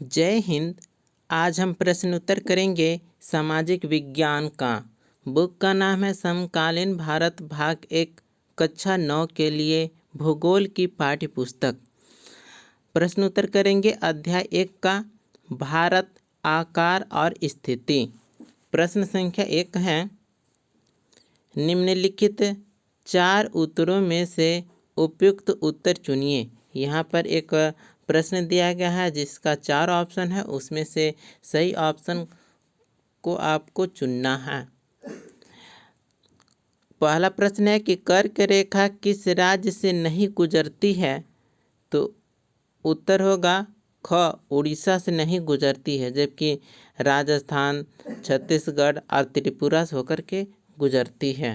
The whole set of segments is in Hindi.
जय हिंद। आज हम प्रश्न उत्तर करेंगे सामाजिक विज्ञान का। बुक का नाम है समकालीन भारत भाग 1 कक्षा 9 के लिए भूगोल की पाठ्य पुस्तक। प्रश्न उत्तर करेंगे अध्याय 1 का भारत आकार और स्थिति। प्रश्न संख्या 1 है, निम्नलिखित 4 उत्तरों में से उपयुक्त उत्तर चुनिए। यहाँ पर एक प्रश्न दिया गया है जिसका 4 ऑप्शन है, उसमें से सही ऑप्शन को आपको चुनना है। पहला प्रश्न है कि कर्क रेखा किस राज्य से नहीं गुजरती है? तो उत्तर होगा ख, उड़ीसा से नहीं गुजरती है, जबकि राजस्थान, छत्तीसगढ़ और त्रिपुरा से होकर के गुजरती है।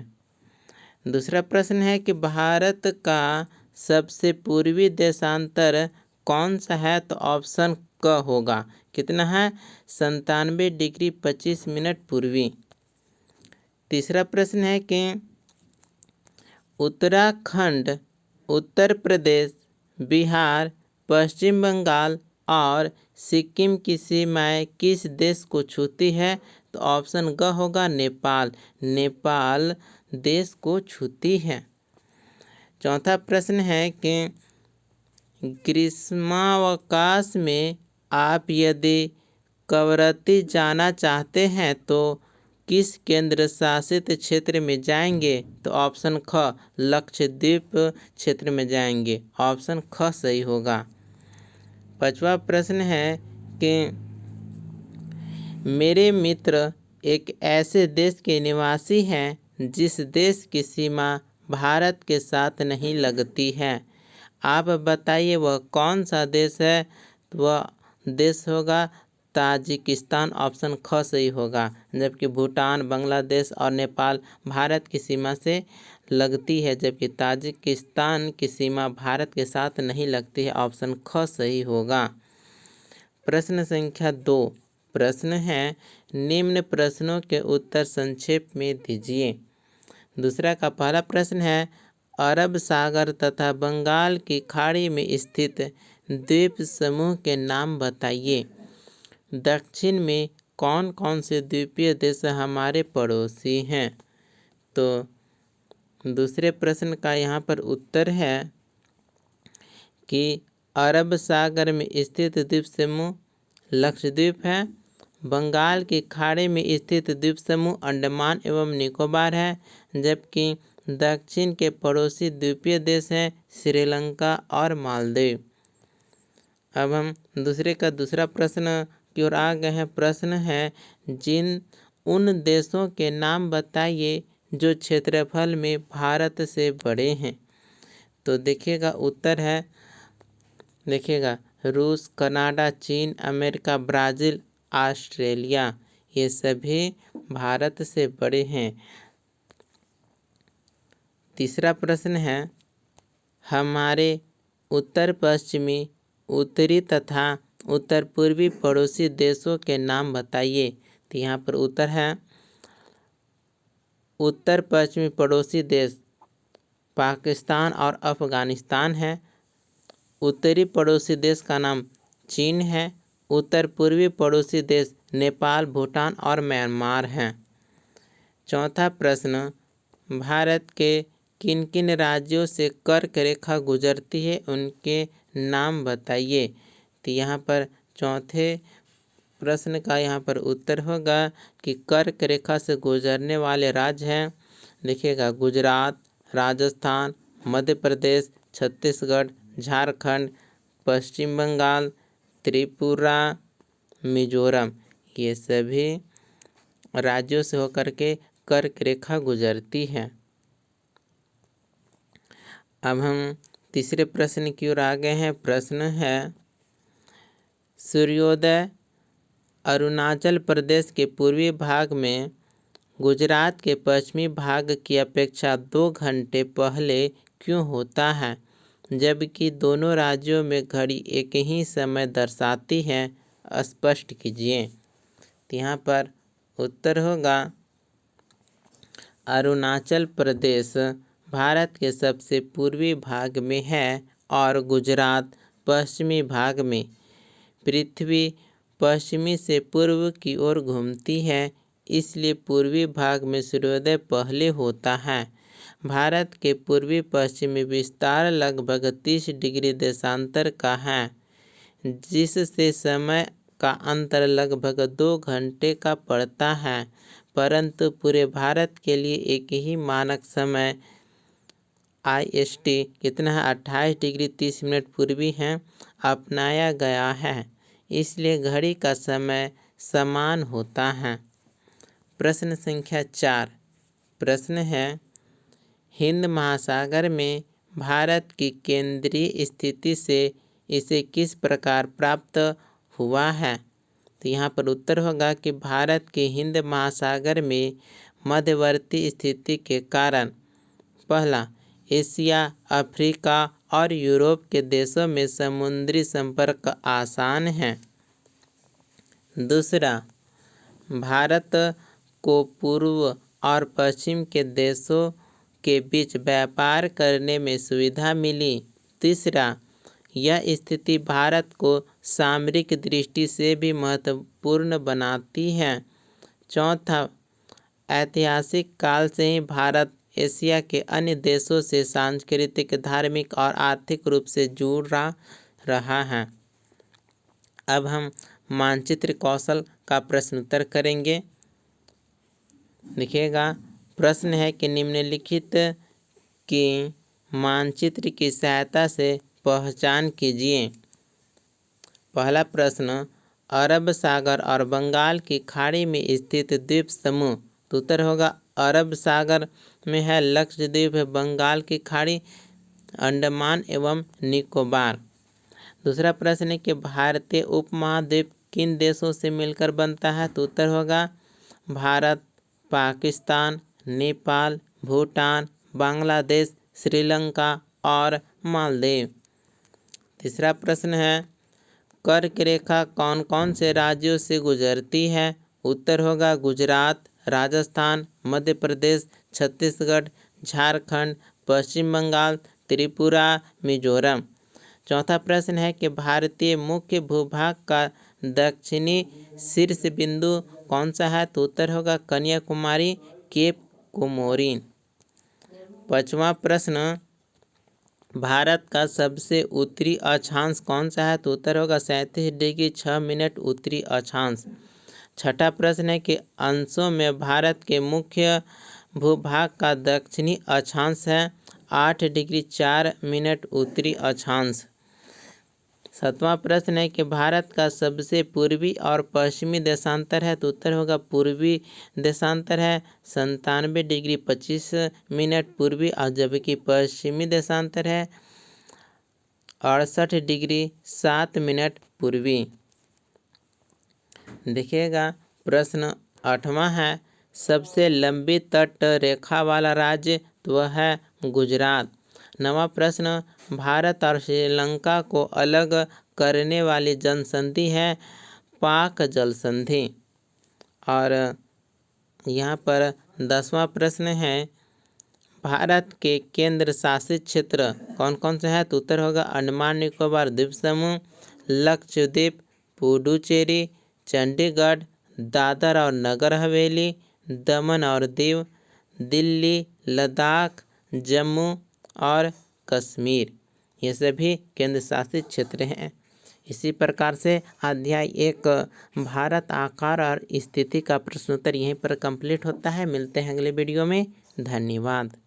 दूसरा प्रश्न है कि भारत का सबसे पूर्वी देशांतर कौन सा है? तो ऑप्शन क होगा। कितना है? 97 डिग्री 25 मिनट पूर्वी। तीसरा प्रश्न है कि उत्तराखंड, उत्तर प्रदेश, बिहार, पश्चिम बंगाल और सिक्किम की सीमाएं किस देश को छूती है? तो ऑप्शन ग होगा, नेपाल। नेपाल देश को छूती है। चौथा प्रश्न है कि ग्रीष्मावकाश में आप यदि कवरत्ती जाना चाहते हैं तो किस केंद्र शासित क्षेत्र में जाएंगे? तो ऑप्शन ख, लक्षद्वीप क्षेत्र में जाएंगे। ऑप्शन ख सही होगा। पांचवा प्रश्न है कि मेरे मित्र एक ऐसे देश के निवासी हैं जिस देश की सीमा भारत के साथ नहीं लगती है। आप बताइए वह कौन सा देश है? तो वह देश होगा ताजिकिस्तान। ऑप्शन ख सही होगा। जबकि भूटान, बांग्लादेश और नेपाल भारत की सीमा से लगती है, जबकि ताजिकिस्तान की सीमा भारत के साथ नहीं लगती है। ऑप्शन ख सही होगा। प्रश्न संख्या 2 प्रश्न है, निम्न प्रश्नों के उत्तर संक्षेप में दीजिए। दूसरा का पहला प्रश्न है, अरब सागर तथा बंगाल की खाड़ी में स्थित द्वीप समूह के नाम बताइए। दक्षिण में कौन कौन से द्वीपीय देश हमारे पड़ोसी हैं? तो दूसरे प्रश्न का यहाँ पर उत्तर है कि अरब सागर में स्थित द्वीप समूह लक्षद्वीप है। बंगाल की खाड़ी में स्थित द्वीप समूह अंडमान एवं निकोबार है, जबकि दक्षिण के पड़ोसी द्वीपीय देश हैं श्रीलंका और मालदीव। अब हम दूसरा प्रश्न की ओर आ गए हैं। प्रश्न है, उन देशों के नाम बताइए जो क्षेत्रफल में भारत से बड़े हैं। तो देखिएगा उत्तर है, देखिएगा रूस, कनाडा, चीन, अमेरिका, ब्राज़ील, ऑस्ट्रेलिया, ये सभी भारत से बड़े हैं। तीसरा प्रश्न है, हमारे उत्तर पश्चिमी, उत्तरी तथा उत्तर पूर्वी पड़ोसी देशों के नाम बताइए। तो यहाँ पर उत्तर है, उत्तर पश्चिमी पड़ोसी देश पाकिस्तान और अफगानिस्तान है। उत्तरी पड़ोसी देश का नाम चीन है। उत्तर पूर्वी पड़ोसी देश नेपाल, भूटान और म्यांमार हैं। चौथा प्रश्न, भारत के किन किन राज्यों से कर्क रेखा गुजरती है, उनके नाम बताइए। तो यहाँ पर चौथे प्रश्न का यहाँ पर उत्तर होगा कि कर्क रेखा से गुजरने वाले राज्य हैं, देखिएगा गुजरात, राजस्थान, मध्य प्रदेश, छत्तीसगढ़, झारखंड, पश्चिम बंगाल, त्रिपुरा, मिजोरम। ये सभी राज्यों से होकर के कर्क रेखा गुजरती है। अब हम तीसरे प्रश्न की ओर आ गए हैं। प्रश्न है, सूर्योदय अरुणाचल प्रदेश के पूर्वी भाग में गुजरात के पश्चिमी भाग की अपेक्षा 2 घंटे पहले क्यों होता है, जबकि दोनों राज्यों में घड़ी एक ही समय दर्शाती है? स्पष्ट कीजिए। तो यहाँ पर उत्तर होगा, अरुणाचल प्रदेश भारत के सबसे पूर्वी भाग में है और गुजरात पश्चिमी भाग में। पृथ्वी पश्चिमी से पूर्व की ओर घूमती है, इसलिए पूर्वी भाग में सूर्योदय पहले होता है। भारत के पूर्वी पश्चिमी विस्तार लगभग 30 डिग्री देशांतर का है, जिससे समय का अंतर लगभग 2 घंटे का पड़ता है, परंतु पूरे भारत के लिए एक ही मानक समय IST कितना है 28 डिग्री 30 मिनट पूर्वी है अपनाया गया है, इसलिए घड़ी का समय समान होता है। प्रश्न संख्या 4 प्रश्न है, हिंद महासागर में भारत की केंद्रीय स्थिति से इसे किस प्रकार प्राप्त हुआ है? तो यहाँ पर उत्तर होगा कि भारत के हिंद महासागर में मध्यवर्ती स्थिति के कारण पहला, एशिया, अफ्रीका और यूरोप के देशों में समुद्री संपर्क आसान है। दूसरा, भारत को पूर्व और पश्चिम के देशों के बीच व्यापार करने में सुविधा मिली। तीसरा, यह स्थिति भारत को सामरिक दृष्टि से भी महत्वपूर्ण बनाती है। चौथा, ऐतिहासिक काल से ही भारत एशिया के अन्य देशों से सांस्कृतिक, धार्मिक और आर्थिक रूप से जुड़ा रहा है। अब हम मानचित्र कौशल का प्रश्न उत्तर करेंगे। देखिएगा, प्रश्न है कि निम्नलिखित की मानचित्र की सहायता से पहचान कीजिए। पहला प्रश्न, अरब सागर और बंगाल की खाड़ी में स्थित द्वीप समूह। तो उत्तर होगा अरब सागर में है लक्षद्वीप, बंगाल की खाड़ी, अंडमान एवं निकोबार। दूसरा प्रश्न है कि भारतीय उपमहाद्वीप किन देशों से मिलकर बनता है? तो उत्तर होगा भारत, पाकिस्तान, नेपाल, भूटान, बांग्लादेश, श्रीलंका और मालदीव। तीसरा प्रश्न है, कर्क रेखा कौन कौन से राज्यों से गुजरती है? उत्तर होगा गुजरात, राजस्थान, मध्य प्रदेश, छत्तीसगढ़, झारखंड, पश्चिम बंगाल, त्रिपुरा, मिजोरम। चौथा प्रश्न है कि भारतीय मुख्य भूभाग का दक्षिणी शीर्ष बिंदु कौन सा है? तो उत्तर होगा कन्याकुमारी, केप कोमोरिन। पांचवा प्रश्न, भारत का सबसे उत्तरी अक्षांश कौन सा है? तो उत्तर होगा 37 डिग्री 6 मिनट उत्तरी अक्षांश। छठा प्रश्न है कि अंशों में भारत के मुख्य भूभाग का दक्षिणी अक्षांश है 8 डिग्री 4 मिनट उत्तरी अक्षांश। सातवां प्रश्न है कि भारत का सबसे पूर्वी और पश्चिमी देशांतर है? तो उत्तर होगा पूर्वी देशांतर है 97 डिग्री 25 मिनट पूर्वी, और जबकि पश्चिमी देशांतर है 68 डिग्री 7 मिनट पूर्वी। देखिएगा, प्रश्न 8वां है, सबसे लंबी तट रेखा वाला राज्य तो वह है गुजरात। 9वां प्रश्न, भारत और श्रीलंका को अलग करने वाली जनसंधि है पाक जल संधि। और यहाँ पर 10वां प्रश्न है, भारत के केंद्र शासित क्षेत्र कौन कौन से हैं? तो उत्तर होगा अंडमान निकोबार द्वीप समूह, लक्षद्वीप, पुडुचेरी, चंडीगढ़, दादर और नगर हवेली, दमन और दीव, दिल्ली, लद्दाख, जम्मू और कश्मीर। ये सभी केंद्र शासित क्षेत्र हैं। इसी प्रकार से अध्याय 1 भारत, आकार और स्थिति का प्रश्नोत्तर यहीं पर कंप्लीट होता है। मिलते हैं अगले वीडियो में। धन्यवाद।